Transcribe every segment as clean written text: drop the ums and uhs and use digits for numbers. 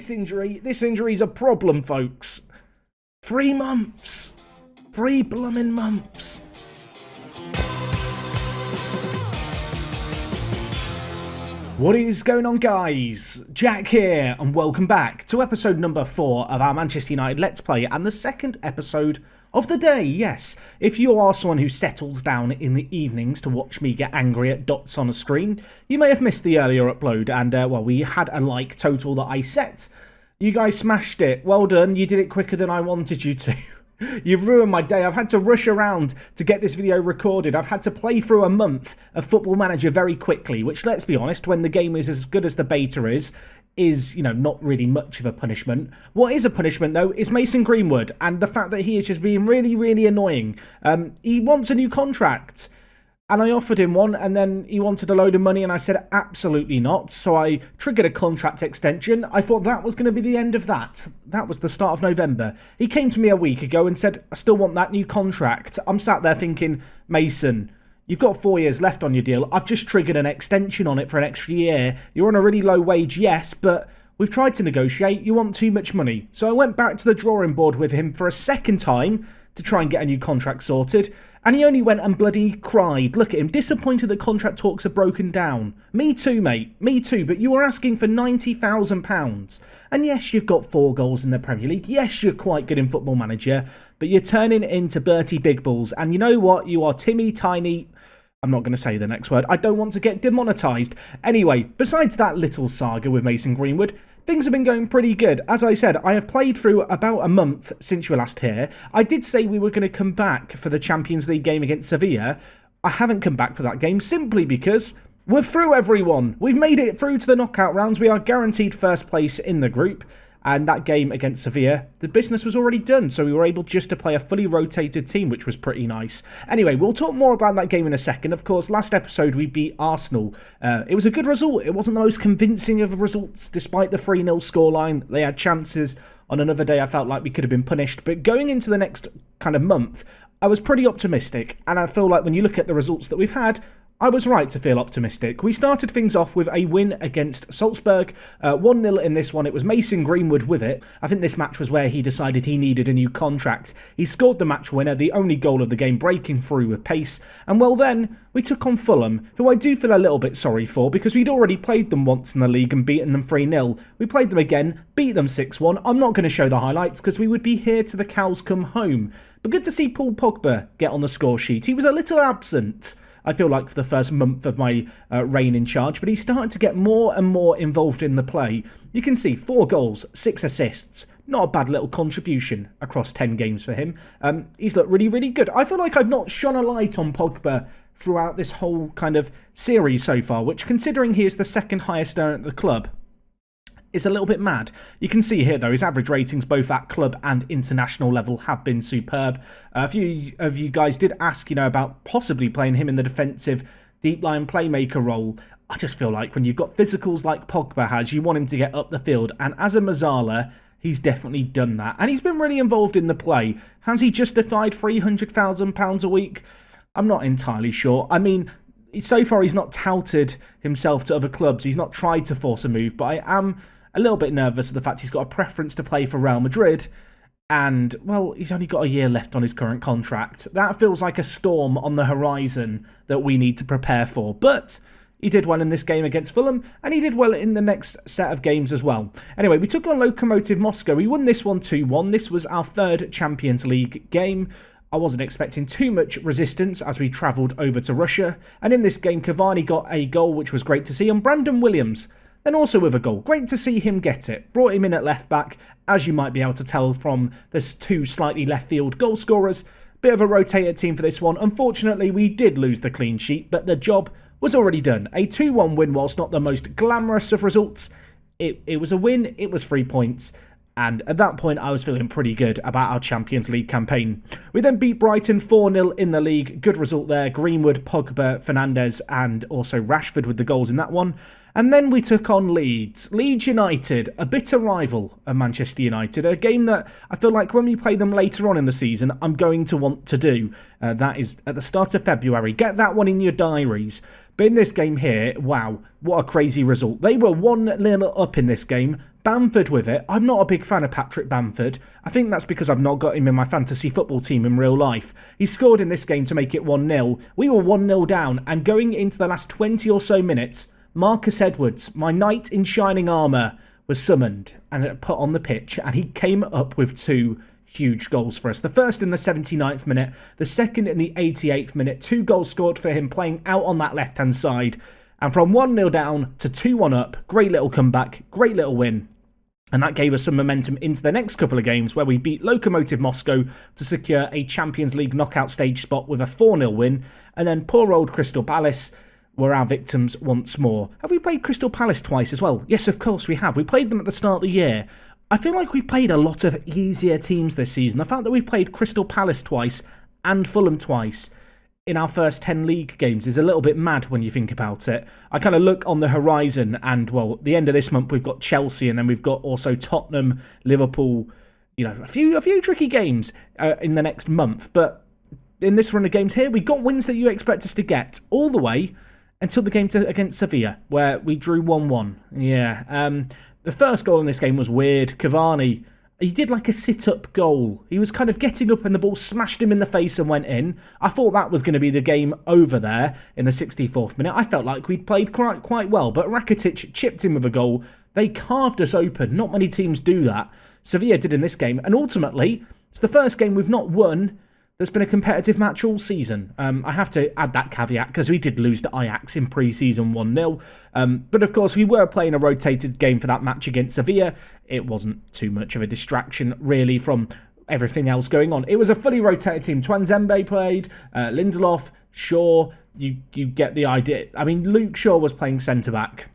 This injury's a problem, folks. 3 months. 3 blooming months. What is going on, guys? Jack here, and welcome back to episode number 4 of our Manchester United Let's Play, and the second episode of the day. Yes, if you are someone who settles down in the evenings to watch me get angry at dots on a screen, you may have missed the earlier upload, and well, we had a like total that I set. You guys smashed it. Well done. You did it quicker than I wanted you to. You've ruined my day. I've had to rush around to get this video recorded. I've had to play through a month of Football Manager very quickly, which, let's be honest, when the game is as good as the beta is, you know, not really much of a punishment. What is a punishment, though, is Mason Greenwood, and the fact that he is just being really, really annoying. He wants a new contract. And I offered him one, and then he wanted a load of money, and I said absolutely not. So I triggered a contract extension. I thought that was going to be the end of that. That was the start of November. He came to me a week ago and said, I still want that new contract. I'm sat there thinking, Mason, you've got 4 years left on your deal. I've just triggered an extension on it for an extra year. You're on a really low wage, yes, but we've tried to negotiate. You want too much money. So I went back to the drawing board with him for a second time to try and get a new contract sorted. And he only went and bloody cried. Look at him, disappointed that contract talks are broken down. Me too, mate. Me too. But you were asking for £90,000. And yes, you've got 4 goals in the Premier League. Yes, you're quite good in Football Manager. But you're turning into Bertie Big Balls. And you know what? You are Timmy Tiny. I'm not going to say the next word. I don't want to get demonetised. Anyway, besides that little saga with Mason Greenwood, things have been going pretty good. As I said, I have played through about a month since you were last here. I did say we were going to come back for the Champions League game against Sevilla. I haven't come back for that game simply because we're through, everyone. We've made it through to the knockout rounds. We are guaranteed first place in the group. And that game against Sevilla, the business was already done, so we were able just to play a fully rotated team, which was pretty nice. Anyway, we'll talk more about that game in a second. Of course, last episode we beat Arsenal. It was a good result. It wasn't the most convincing of results, despite the 3-0 scoreline. They had chances. On another day, I felt like we could have been punished. But going into the next kind of month, I was pretty optimistic. And I feel like when you look at the results that we've had, I was right to feel optimistic. We started things off with a win against Salzburg, 1-0 in this one. It was Mason Greenwood with it. I think this match was where he decided he needed a new contract. He scored the match winner, the only goal of the game, breaking through with pace. And well then, we took on Fulham, who I do feel a little bit sorry for because we'd already played them once in the league and beaten them 3-0. We played them again, beat them 6-1. I'm not going to show the highlights because we would be here till the cows come home. But good to see Paul Pogba get on the score sheet. He was a little absent, I feel like, for the first month of my reign in charge, but he's starting to get more and more involved in the play. You can see 4 goals, 6 assists. Not a bad little contribution across 10 games for him. He's looked really, really good. I feel like I've not shone a light on Pogba throughout this whole kind of series so far, which, considering he is the second highest earner at the club, is a little bit mad. You can see here, though, his average ratings both at club and international level have been superb. A few of you guys did ask, about possibly playing him in the defensive deep line playmaker role. I just feel like when you've got physicals like Pogba has, you want him to get up the field. And as a Mazzala, he's definitely done that. And he's been really involved in the play. Has he justified £300,000 a week? I'm not entirely sure. I mean, so far he's not touted himself to other clubs. He's not tried to force a move, but I am a little bit nervous of the fact he's got a preference to play for Real Madrid, and, well, he's only got a year left on his current contract. That feels like a storm on the horizon that we need to prepare for, but he did well in this game against Fulham, and he did well in the next set of games as well. Anyway, we took on Lokomotiv Moscow. We won this one 2-1. This was our 3rd Champions League game. I wasn't expecting too much resistance as we travelled over to Russia, and in this game Cavani got a goal, which was great to see, and Brandon Williams then also with a goal. Great to see him get it. Brought him in at left back, as you might be able to tell from this 2 slightly left field goal scorers. Bit of a rotated team for this one. Unfortunately, we did lose the clean sheet, but the job was already done. A 2-1 win, whilst not the most glamorous of results, it was a win, it was 3 points. And at that point, I was feeling pretty good about our Champions League campaign. We then beat Brighton 4-0 in the league. Good result there. Greenwood, Pogba, Fernandes, and also Rashford with the goals in that one. And then we took on Leeds. Leeds United, a bitter rival of Manchester United. A game that I feel like when we play them later on in the season, I'm going to want to do. That is at the start of February. Get that one in your diaries. But in this game here, wow, what a crazy result. They were 1-0 up in this game. Bamford with it. I'm not a big fan of Patrick Bamford. I think that's because I've not got him in my fantasy football team in real life. He scored in this game to make it 1-0. We were 1-0 down, and going into the last 20 or so minutes, Marcus Edwards, my knight in shining armour, was summoned and put on the pitch, and he came up with 2 huge goals for us. The first in the 79th minute, the second in the 88th minute. 2 goals scored for him playing out on that left-hand side. And from 1-0 down to 2-1 up, great little comeback, great little win. And that gave us some momentum into the next couple of games where we beat Lokomotiv Moscow to secure a Champions League knockout stage spot with a 4-0 win. And then poor old Crystal Palace were our victims once more. Have we played Crystal Palace twice as well? Yes, of course we have. We played them at the start of the year. I feel like we've played a lot of easier teams this season. The fact that we've played Crystal Palace twice and Fulham twice in our first 10 league games is a little bit mad when you think about it. I kind of look on the horizon and, well, the end of this month we've got Chelsea, and then we've got also Tottenham, Liverpool, you know, a few tricky games in the next month. But in this run of games here, we got wins that you expect us to get all the way until the game against Sevilla, where we drew 1-1. Yeah, the first goal in this game was weird. Cavani, he did like a sit-up goal. He was kind of getting up and the ball smashed him in the face and went in. I thought that was going to be the game over there in the 64th minute. I felt like we'd played quite well, but Rakitic chipped in with a goal. They carved us open. Not many teams do that. Sevilla did in this game, and ultimately, it's the first game we've not won there's been a competitive match all season. I have to add that caveat because we did lose to Ajax in pre-season 1-0. But of course, we were playing a rotated game for that match against Sevilla. It wasn't too much of a distraction, really, from everything else going on. It was a fully rotated team. Twanzembe played, Lindelof, Shaw. You get the idea. I mean, Luke Shaw was playing centre-back.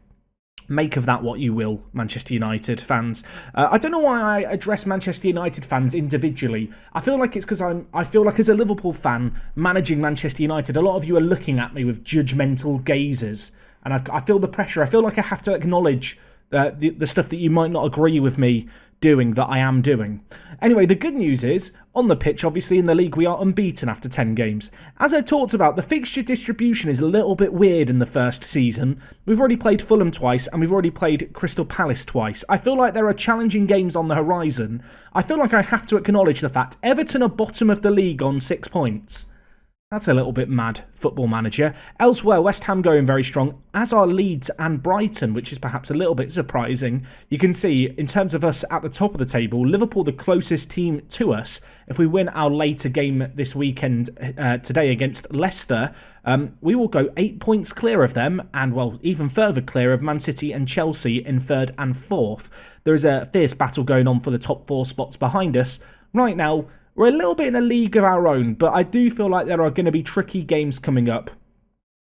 Make of that what you will, Manchester United fans. I don't know why I address Manchester United fans individually. I feel like it's because I feel like as a Liverpool fan managing Manchester United, a lot of you are looking at me with judgmental gazes, and I feel the pressure. I feel like I have to acknowledge the stuff that you might not agree with me doing that I am doing. Anyway, the good news is, on the pitch, obviously in the league, we are unbeaten after 10 games. As I talked about, the fixture distribution is a little bit weird in the first season. We've already played Fulham twice, and we've already played Crystal Palace twice. I feel like there are challenging games on the horizon. I feel like I have to acknowledge the fact Everton are bottom of the league on 6 points. That's a little bit mad, Football Manager. Elsewhere, West Ham going very strong, as are Leeds and Brighton, which is perhaps a little bit surprising. You can see, in terms of us at the top of the table, Liverpool the closest team to us. If we win our later game this weekend, today against Leicester, we will go 8 points clear of them, and, well, even further clear of Man City and Chelsea in 3rd and 4th. There is a fierce battle going on for the top 4 spots behind us. Right now, we're a little bit in a league of our own, but I do feel like there are going to be tricky games coming up.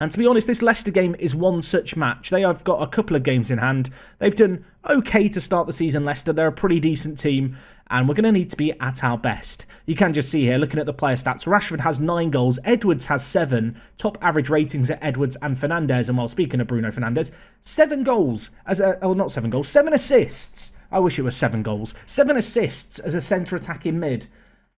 And to be honest, this Leicester game is one such match. They have got a couple of games in hand. They've done okay to start the season, Leicester. They're a pretty decent team, and we're going to need to be at our best. You can just see here, looking at the player stats, Rashford has 9 goals, Edwards has 7. Top average ratings at Edwards and Fernandes. And while speaking of Bruno Fernandes, 7 goals, not 7 goals, 7 assists. I wish it was 7 goals. 7 assists as a centre-attacking mid.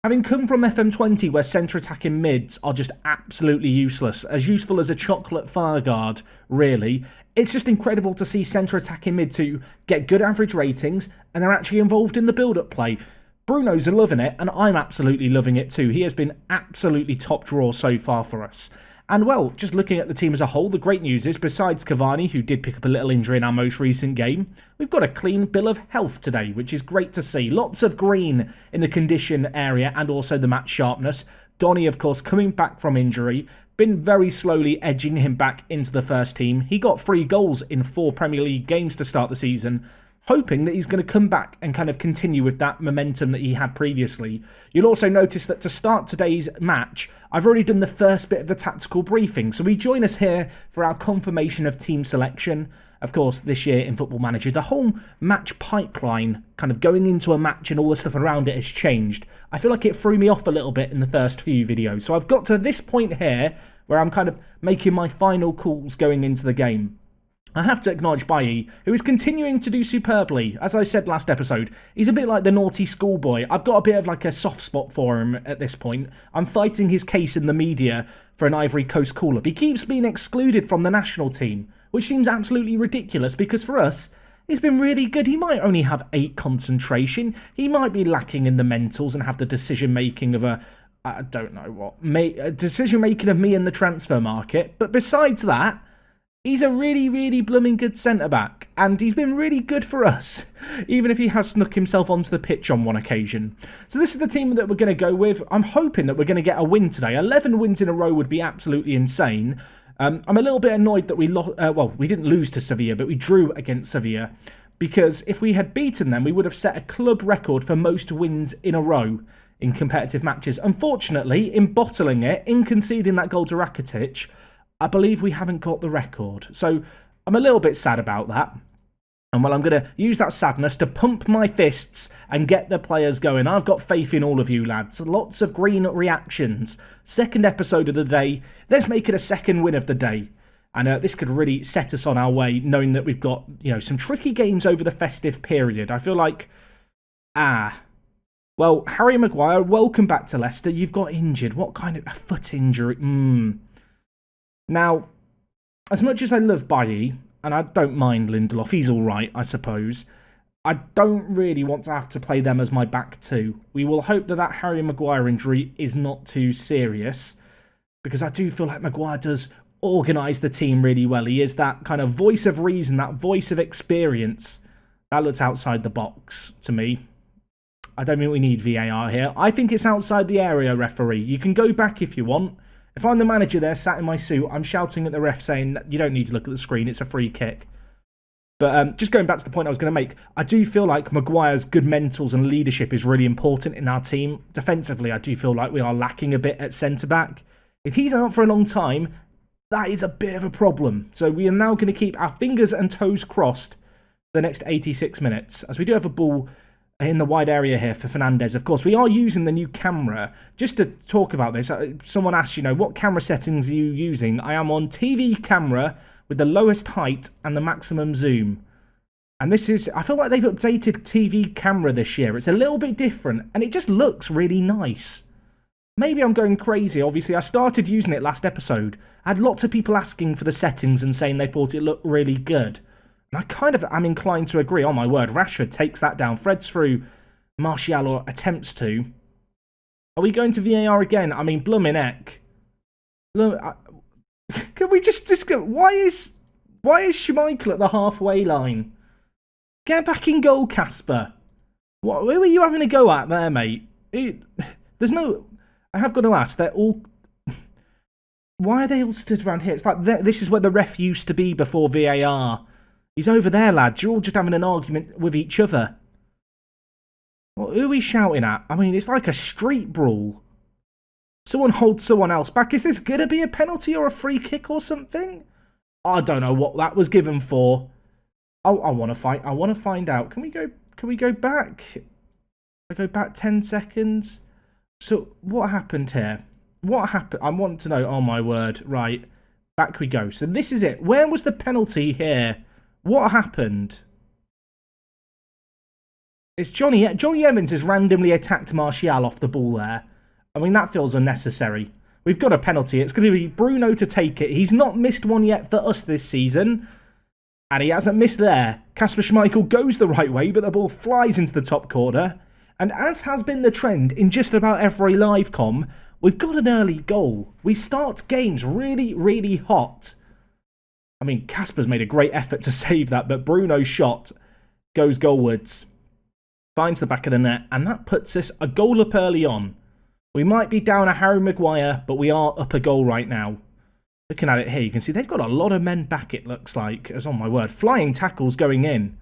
Having come from FM20, where centre-attacking mids are just absolutely useless, as useful as a chocolate fire guard, really, it's just incredible to see centre-attacking mid to get good average ratings, and they're actually involved in the build-up play. Bruno's loving it, and I'm absolutely loving it too. He has been absolutely top draw so far for us. And, well, just looking at the team as a whole, the great news is, besides Cavani, who did pick up a little injury in our most recent game, we've got a clean bill of health today, which is great to see. Lots of green in the condition area and also the match sharpness. Donny, of course, coming back from injury, been very slowly edging him back into the first team. He got 3 goals in 4 Premier League games to start the season, hoping that he's going to come back and kind of continue with that momentum that he had previously. You'll also notice that to start today's match, I've already done the first bit of the tactical briefing, so we join us here for our confirmation of team selection. Of course, this year in Football Manager, the whole match pipeline, kind of going into a match and all the stuff around it has changed. I feel like it threw me off a little bit in the first few videos, so I've got to this point here where I'm kind of making my final calls going into the game. I have to acknowledge Bailly, who is continuing to do superbly. As I said last episode, he's a bit like the naughty schoolboy. I've got a bit of like a soft spot for him at this point. I'm fighting his case in the media for an Ivory Coast call-up. He keeps being excluded from the national team, which seems absolutely ridiculous because for us, He's been really good. He might only have 8 concentration. He might be lacking in the mentals and have the decision-making of I don't know what, decision-making of me in the transfer market. But besides that, he's a really, really blooming good centre-back. And he's been really good for us, even if he has snuck himself onto the pitch on one occasion. So this is the team that we're going to go with. I'm hoping that we're going to get a win today. 11 wins in a row would be absolutely insane. I'm a little bit annoyed that we we didn't lose to Sevilla, but we drew against Sevilla, because if we had beaten them, we would have set a club record for most wins in a row in competitive matches. Unfortunately, in bottling it, in conceding that goal to Rakitic, I believe we haven't got the record. So I'm a little bit sad about that. And well, I'm going to use that sadness to pump my fists and get the players going. I've got faith in all of you lads. Lots of green reactions. Second episode of the day. Let's make it a second win of the day. And this could really set us on our way, knowing that we've got, some tricky games over the festive period. I feel like, well, Harry Maguire, welcome back to Leicester. You've got injured. What kind of a foot injury? Now, as much as I love Bailly, and I don't mind Lindelof, he's all right, I suppose, I don't really want to have to play them as my back two. We will hope that Harry Maguire injury is not too serious, because I do feel like Maguire does organise the team really well. He is that kind of voice of reason, that voice of experience. That looks outside the box to me. I don't think we need VAR here. I think it's outside the area, referee. You can go back if you want. If I'm the manager there, sat in my suit, I'm shouting at the ref saying, you don't need to look at the screen, it's a free kick. But just going back to the point I was going to make, I do feel like Maguire's good mentals and leadership is really important in our team. Defensively, I do feel like we are lacking a bit at centre-back. If he's out for a long time, that is a bit of a problem. So we are now going to keep our fingers and toes crossed the next 86 minutes, as we do have a ball in the wide area here for Fernandes. Of course, we are using the new camera. Just to talk about this, someone asked, what camera settings are you using? I am on TV camera with the lowest height and the maximum zoom. And this is, I feel like they've updated TV camera this year. It's a little bit different, and it just looks really nice. Maybe I'm going crazy. Obviously, I started using it last episode. I had lots of people asking for the settings and saying they thought it looked really good. And I kind of am inclined to agree. Oh my word, Rashford takes that down. Threads through Martial, or attempts to. Are we going to VAR again? I mean, bloomin' heck. Can we just discuss, why is Schmeichel at the halfway line? Get back in goal, Casper. Who were you having a go at there, mate? There's no, I have got to ask, they're all, why are they all stood around here? It's like, this is where the ref used to be before VAR. He's over there, lads. You're all just having an argument with each other. Well, who are we shouting at? I mean, it's like a street brawl. Someone holds someone else back. Is this going to be a penalty or a free kick or something? I don't know what that was given for. I want to fight. I want to find out. Can we go back? I go back 10 seconds. So what happened here? What happened? I want to know. Oh my word. Right. Back we go. So this is it. Where was the penalty here? What happened? It's Johnny Evans has randomly attacked Martial off the ball there. I mean, that feels unnecessary. We've got a penalty. It's going to be Bruno to take it. He's not missed one yet for us this season. And he hasn't missed there. Kasper Schmeichel goes the right way, but the ball flies into the top corner. And as has been the trend in just about every live com, we've got an early goal. We start games really, really hot. I mean, Kasper's made a great effort to save that, but Bruno's shot goes goalwards. Finds the back of the net, and that puts us a goal up early on. We might be down a Harry Maguire, but we are up a goal right now. Looking at it here, you can see they've got a lot of men back, it looks like. As on my word, flying tackles going in.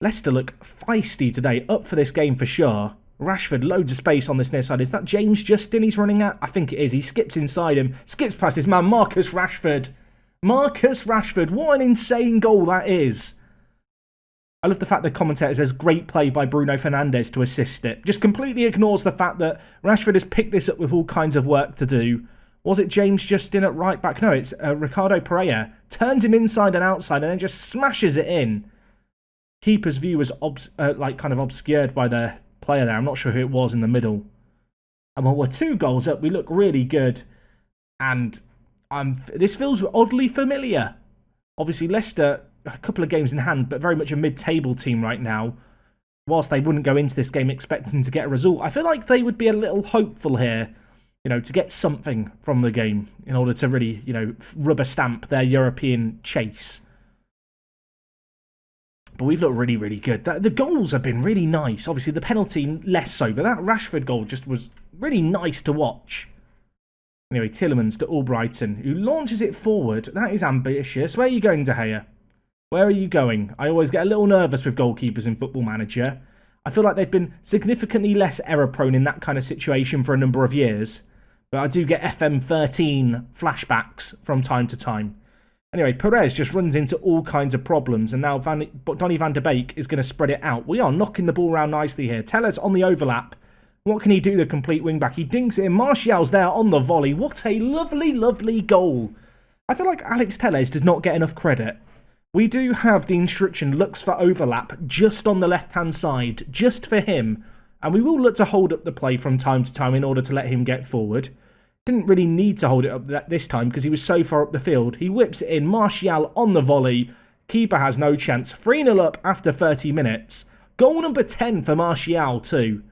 Leicester look feisty today, up for this game for sure. Rashford, loads of space on this near side. Is that James Justin he's running at? I think it is. He skips inside him, skips past his man, Marcus Rashford. Marcus Rashford, what an insane goal that is. I love the fact the commentator says great play by Bruno Fernandes to assist it. Just completely ignores the fact that Rashford has picked this up with all kinds of work to do. Was it James Justin at right back? No, it's Ricardo Pereira. Turns him inside and outside and then just smashes it in. Keeper's view was kind of obscured by the player there. I'm not sure who it was in the middle. And while we're 2 goals up, we look really good. And this feels oddly familiar. Obviously, Leicester a couple of games in hand, but very much a mid-table team right now. Whilst they wouldn't go into this game expecting to get a result, I feel like they would be a little hopeful here, to get something from the game in order to really, rubber stamp their European chase. But we've looked really, really good. The goals have been really nice. Obviously, the penalty less so, but that Rashford goal just was really nice to watch. Anyway, Tielemans to Albrighton, who launches it forward. That is ambitious. Where are you going, De Gea? Where are you going? I always get a little nervous with goalkeepers in Football Manager. I feel like they've been significantly less error-prone in that kind of situation for a number of years. But I do get FM13 flashbacks from time to time. Anyway, Perez just runs into all kinds of problems, and now Donny van de Beek is going to spread it out. We are knocking the ball around nicely here. Tellez on the overlap. What can he do, the complete wing-back? He dinks it in. Martial's there on the volley. What a lovely, lovely goal. I feel like Alex Tellez does not get enough credit. We do have the instruction, looks for overlap, just on the left-hand side, just for him. And we will look to hold up the play from time to time in order to let him get forward. Didn't really need to hold it up this time because he was so far up the field. He whips it in. Martial on the volley. Keeper has no chance. 3-0 up after 30 minutes. Goal number 10 for Martial too.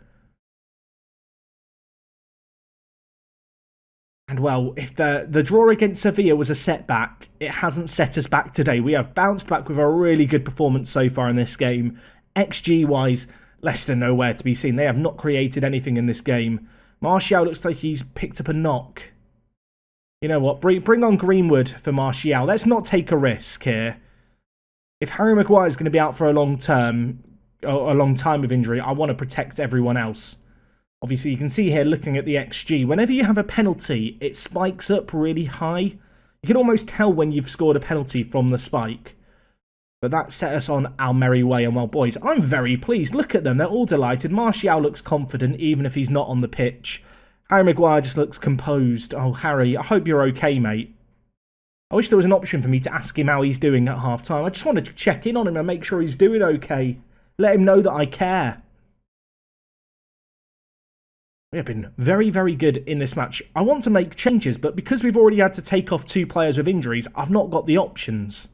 And well, if the draw against Sevilla was a setback, it hasn't set us back today. We have bounced back with a really good performance so far in this game. XG-wise, Leicester nowhere to be seen. They have not created anything in this game. Martial looks like he's picked up a knock. You know what? Bring on Greenwood for Martial. Let's not take a risk here. If Harry Maguire is going to be out for a long time of injury, I want to protect everyone else. Obviously, you can see here, looking at the XG, whenever you have a penalty, it spikes up really high. You can almost tell when you've scored a penalty from the spike. But that set us on our merry way. And well, boys, I'm very pleased. Look at them. They're all delighted. Martial looks confident, even if he's not on the pitch. Harry Maguire just looks composed. Oh, Harry, I hope you're okay, mate. I wish there was an option for me to ask him how he's doing at half-time. I just wanted to check in on him and make sure he's doing okay. Let him know that I care. We have been very, very good in this match. I want to make changes, but because we've already had to take off 2 players with injuries, I've not got the options.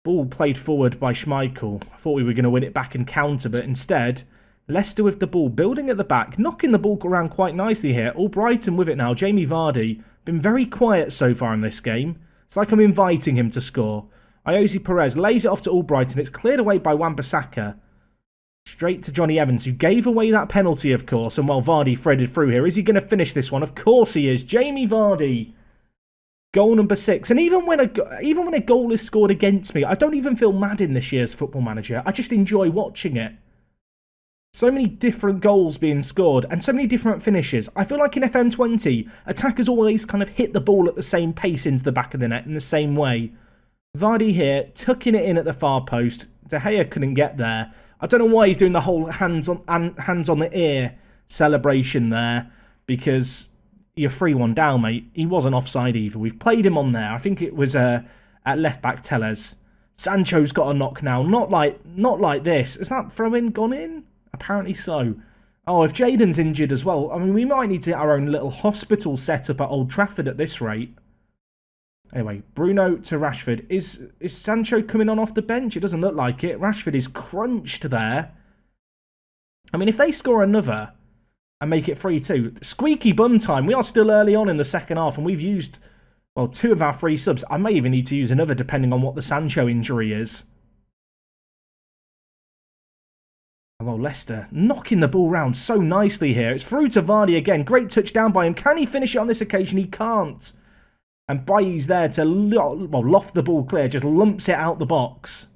Ball played forward by Schmeichel. I thought we were going to win it back and counter, but instead, Leicester with the ball, building at the back, knocking the ball around quite nicely here. Albrighton with it now. Jamie Vardy, been very quiet so far in this game. It's like I'm inviting him to score. Ayoze Perez lays it off to Albrighton. It's cleared away by Wan-Bissaka. Straight to Johnny Evans, who gave away that penalty, of course, and while Vardy threaded through here, is he going to finish this one? Of course he is. Jamie Vardy. Goal number 6. And even when a goal is scored against me, I don't even feel mad in this year's Football Manager. I just enjoy watching it. So many different goals being scored and so many different finishes. I feel like in FM20, attackers always kind of hit the ball at the same pace into the back of the net in the same way. Vardy here, tucking it in at the far post. De Gea couldn't get there. I don't know why he's doing the whole hands on the ear celebration there, because you're 3-1 down, mate. He wasn't offside either. We've played him on there. I think it was at left back Tellez. Sancho's got a knock now. Not like this. Is that throw-in gone in? Apparently so. Oh, if Jaden's injured as well, I mean, we might need to get our own little hospital set up at Old Trafford at this rate. Anyway, Bruno to Rashford. Is Sancho coming on off the bench? It doesn't look like it. Rashford is crunched there. I mean, if they score another and make it 3-2, squeaky bum time. We are still early on in the second half, and we've used, well, 2 of our 3 subs. I may even need to use another, depending on what the Sancho injury is. Well, Leicester knocking the ball round so nicely here. It's through to Vardy again. Great touchdown by him. Can he finish it on this occasion? He can't. And Bailly's there to loft the ball clear, just lumps it out the box.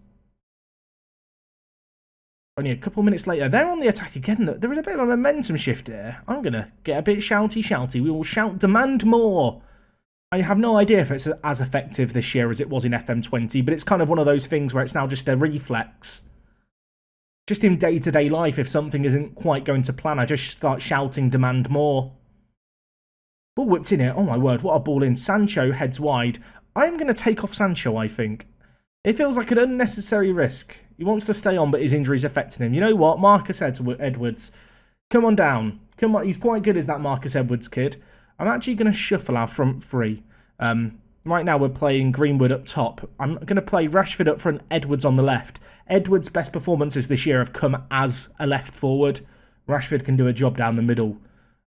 Only a couple minutes later, they're on the attack again. There is a bit of a momentum shift here. I'm going to get a bit shouty. We will shout, demand more. I have no idea if it's as effective this year as it was in FM20, but it's kind of one of those things where it's now just a reflex. Just in day-to-day life, if something isn't quite going to plan, I just start shouting, demand more. Ball whipped in here. Oh my word, what a ball in. Sancho heads wide. I'm going to take off Sancho, I think. It feels like an unnecessary risk. He wants to stay on, but his injury's affecting him. You know what? Marcus Edwards. Come on down. Come on. He's quite good as that Marcus Edwards kid. I'm actually going to shuffle our front three. right now we're playing Greenwood up top. I'm going to play Rashford up front, Edwards on the left. Edwards' best performances this year have come as a left forward. Rashford can do a job down the middle.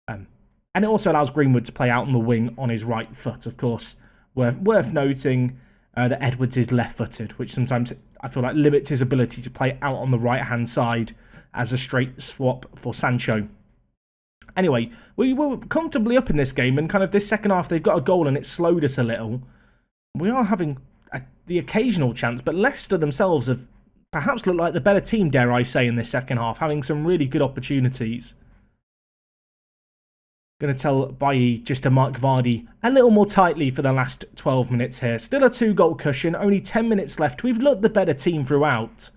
And it also allows Greenwood to play out on the wing on his right foot, of course. Worth noting that Edwards is left-footed, which sometimes I feel like limits his ability to play out on the right-hand side as a straight swap for Sancho. Anyway, we were comfortably up in this game, and kind of this second half they've got a goal and it slowed us a little. We are having the occasional chance, but Leicester themselves have perhaps looked like the better team, dare I say, in this second half, having some really good opportunities. Going to tell Bailly just to mark Vardy a little more tightly for the last 12 minutes here. Still a 2-goal cushion, only 10 minutes left. We've looked the better team throughout.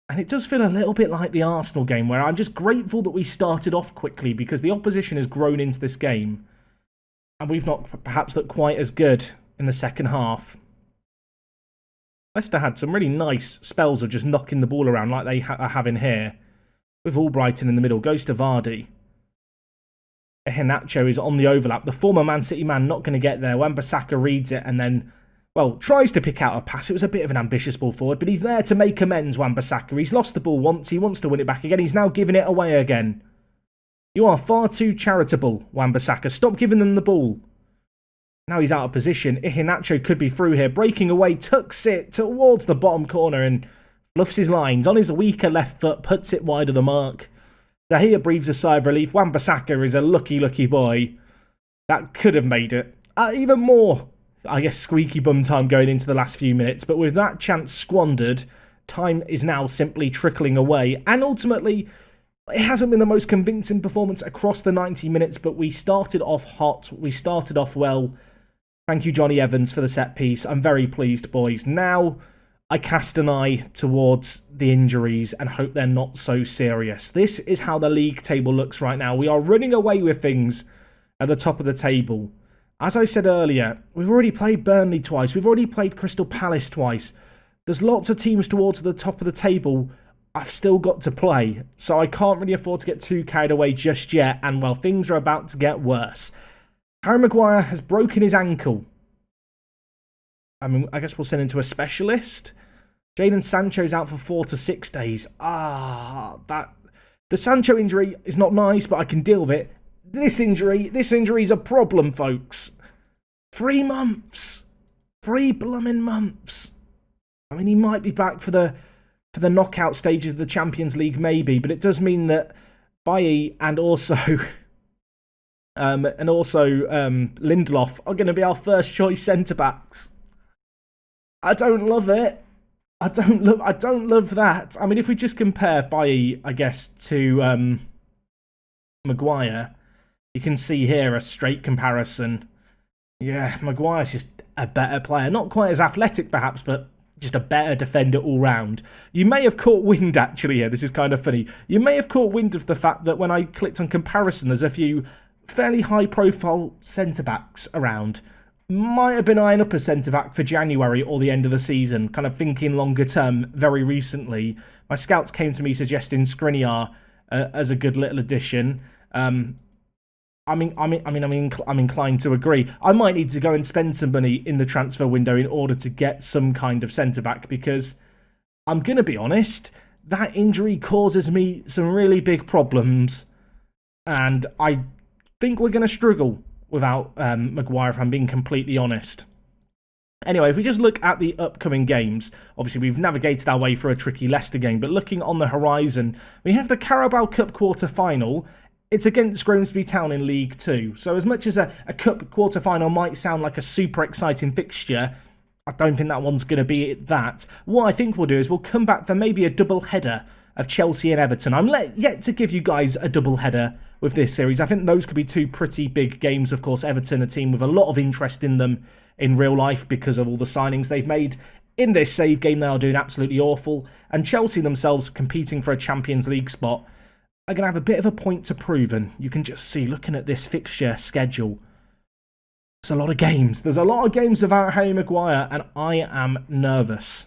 And it does feel a little bit like the Arsenal game, where I'm just grateful that we started off quickly because the opposition has grown into this game. And we've not perhaps looked quite as good in the second half. Leicester had some really nice spells of just knocking the ball around like they are having here. With Albrighton in the middle, goes to Vardy. Iheanacho is on the overlap. The former Man City man not going to get there. Wan-Bissaka reads it and then, well, tries to pick out a pass. It was a bit of an ambitious ball forward, but he's there to make amends, Wan-Bissaka. He's lost the ball once. He wants to win it back again. He's now giving it away again. You are far too charitable, Wan-Bissaka. Stop giving them the ball. Now he's out of position. Iheanacho could be through here. Breaking away, tucks it towards the bottom corner and fluffs his lines on his weaker left foot, puts it wide of the mark. De Gea breathes a sigh of relief. Wan-Bissaka is a lucky boy. That could have made it even more, I guess, squeaky bum time going into the last few minutes. But with that chance squandered, time is now simply trickling away. And ultimately, it hasn't been the most convincing performance across the 90 minutes, but we started off hot. We started off well. Thank you, Johnny Evans, for the set piece. I'm very pleased, boys. Now I cast an eye towards the injuries and hope they're not so serious. This is how the league table looks right now. We are running away with things at the top of the table. As I said earlier, we've already played Burnley twice. We've already played Crystal Palace twice. There's lots of teams towards the top of the table I've still got to play, so I can't really afford to get too carried away just yet, and well, things are about to get worse. Harry Maguire has broken his ankle. I mean, I guess we'll send him to a specialist. Jadon Sancho's out for 4 to 6 days. The Sancho injury is not nice, but I can deal with it. This injury's a problem, folks. 3 months. 3 blooming months. I mean, he might be back for the knockout stages of the Champions League, maybe, but it does mean that Bailly and also Lindelof are going to be our first choice centre backs. I don't love it. I don't love that. I mean, if we just compare Bailly, I guess, to Maguire, you can see here a straight comparison. Yeah, Maguire's just a better player. Not quite as athletic, perhaps, but just a better defender all round. You may have caught wind, actually, here. This is kind of funny. You may have caught wind of the fact that when I clicked on comparison, there's a few fairly high-profile centre-backs around. Might have been eyeing up a centre-back for January or the end of the season, kind of thinking longer term very recently. My scouts came to me suggesting Skriniar as a good little addition. I'm inclined to agree. I might need to go and spend some money in the transfer window in order to get some kind of centre-back, because I'm going to be honest, that injury causes me some really big problems, and I think we're going to struggle without Maguire, if I'm being completely honest. Anyway, if we just look at the upcoming games, obviously we've navigated our way through a tricky Leicester game, but looking on the horizon, we have the Carabao Cup quarter-final. It's against Grimsby Town in League 2. So as much as a cup quarter-final might sound like a super exciting fixture, I don't think that one's going to be that. What I think we'll do is we'll come back for maybe a double header of Chelsea and Everton. I'm yet to give you guys a double header with this series. I think those could be 2 pretty big games. Of course, Everton, a team with a lot of interest in them in real life because of all the signings they've made. In this save game, they are doing absolutely awful. And Chelsea themselves, competing for a Champions League spot, are going to have a bit of a point to prove. And you can just see, looking at this fixture schedule, there's a lot of games. There's a lot of games without Harry Maguire, and I am nervous.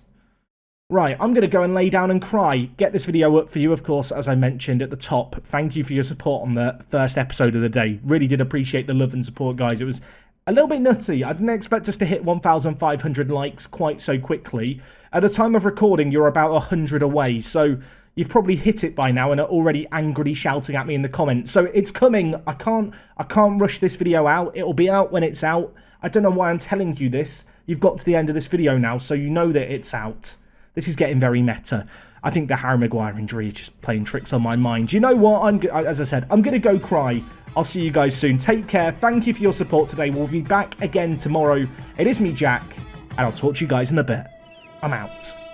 Right, I'm going to go and lay down and cry. Get this video up for you, of course, as I mentioned at the top. Thank you for your support on the first episode of the day. Really did appreciate the love and support, guys. It was a little bit nutty. I didn't expect us to hit 1,500 likes quite so quickly. At the time of recording, you're about 100 away, so you've probably hit it by now and are already angrily shouting at me in the comments. So it's coming. I can't rush this video out. It'll be out when it's out. I don't know why I'm telling you this. You've got to the end of this video now, so you know that it's out. This is getting very meta. I think the Harry Maguire injury is just playing tricks on my mind. You know what? As I said, I'm going to go cry. I'll see you guys soon. Take care. Thank you for your support today. We'll be back again tomorrow. It is me, Jack, and I'll talk to you guys in a bit. I'm out.